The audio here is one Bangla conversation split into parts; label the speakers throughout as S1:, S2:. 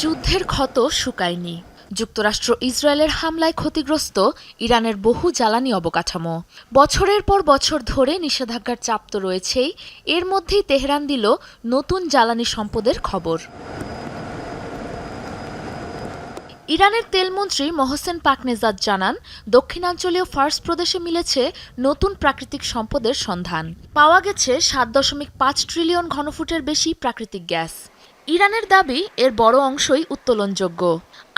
S1: যুদ্ধের ক্ষত শুকায়নি। যুক্তরাষ্ট্র ইসরায়েলের হামলায় ক্ষতিগ্রস্ত ইরানের বহু জ্বালানি অবকাঠামো। বছরের পর বছর ধরে নিষেধাজ্ঞার চাপ তো রয়েছেই, এর মধ্যেই তেহরান দিল নতুন জ্বালানি সম্পদের খবর। ইরানের তেলমন্ত্রী মোহসেন পাকনেজাদ জানান, দক্ষিণাঞ্চলীয় ফার্স প্রদেশে মিলেছে নতুন প্রাকৃতিক সম্পদের সন্ধান। পাওয়া গেছে ৭.৫ ট্রিলিয়ন ঘনফুটের বেশি প্রাকৃতিক গ্যাস। ইরানের দাবি, এর বড় অংশই উত্তোলনযোগ্য।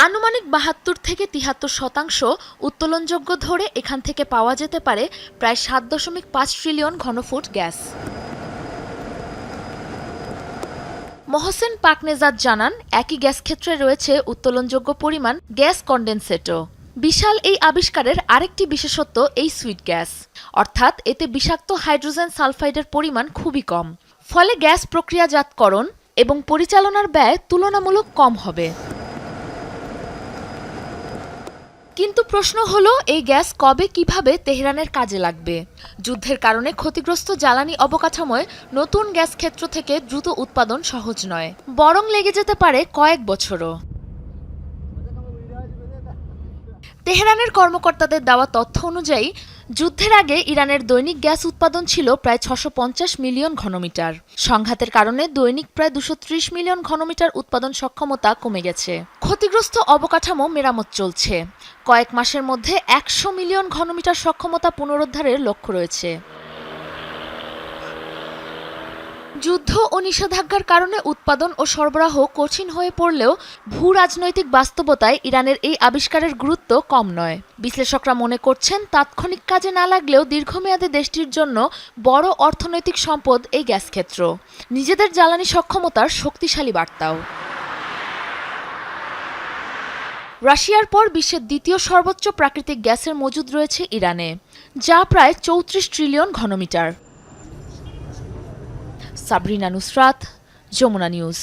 S1: আনুমানিক ৭২ থেকে ৭৩% উত্তোলনযোগ্য ধরে এখান থেকে পাওয়া যেতে পারে প্রায় ৭.৫ ট্রিলিয়ন ঘনফুট গ্যাস। মোহসেন পাকনেজাদ জানান, একই গ্যাস ক্ষেত্রে রয়েছে উত্তোলনযোগ্য পরিমাণ গ্যাস কনডেনসেটও। বিশাল এই আবিষ্কারের আরেকটি বিশেষত্ব এই সুইট গ্যাস, অর্থাৎ এতে বিষাক্ত হাইড্রোজেন সালফাইডের পরিমাণ খুবই কম। ফলে গ্যাস প্রক্রিয়াজাতকরণ এবং পরিচালনার ব্যয় তুলনামূলক কম হবে। কিন্তু প্রশ্ন হলো, এই গ্যাস কবে কিভাবে তেহরানের কাজে লাগবে? যুদ্ধের কারণে ক্ষতিগ্রস্ত জ্বালানি অবকাঠামোয় নতুন গ্যাস ক্ষেত্র থেকে দ্রুত উৎপাদন সহজ নয়, বরং লেগে যেতে পারে কয়েক বছরও। তেহরানের কর্মকর্তাদের দেওয়া তথ্য অনুযায়ী যুদ্ধের আগে ইরানের দৈনিক গ্যাস উৎপাদন ছিল প্রায় ৬৫০ মিলিয়ন ঘনমিটার। সংঘাতের কারণে দৈনিক প্রায় ২৩০ মিলিয়ন ঘনমিটার উৎপাদন সক্ষমতা কমে গেছে। ক্ষতিগ্রস্ত অবকাঠামো মেরামত চলছে। কয়েক মাসের মধ্যে ১০০ মিলিয়ন ঘনমিটার সক্ষমতা পুনরুদ্ধারের লক্ষ্য রয়েছে। যুদ্ধ ও নিষেধাজ্ঞার কারণে উৎপাদন ও সরবরাহ কঠিন হয়ে পড়লেও ভূ রাজনৈতিক বাস্তবতায় ইরানের এই আবিষ্কারের গুরুত্ব কম নয়। বিশ্লেষকরা মনে করছেন, তাৎক্ষণিক কাজে না লাগলেও দীর্ঘমেয়াদে দেশটির জন্য বড় অর্থনৈতিক সম্পদ এই গ্যাস ক্ষেত্র, নিজেদের জ্বালানি সক্ষমতার শক্তিশালী বার্তাও। রাশিয়ার পর বিশ্বের দ্বিতীয় সর্বোচ্চ প্রাকৃতিক গ্যাসের মজুদ রয়েছে ইরানে, যা প্রায় ৩৪ ট্রিলিয়ন ঘনমিটার। সাবরিনা নুসরাত, যমুনা নিউজ।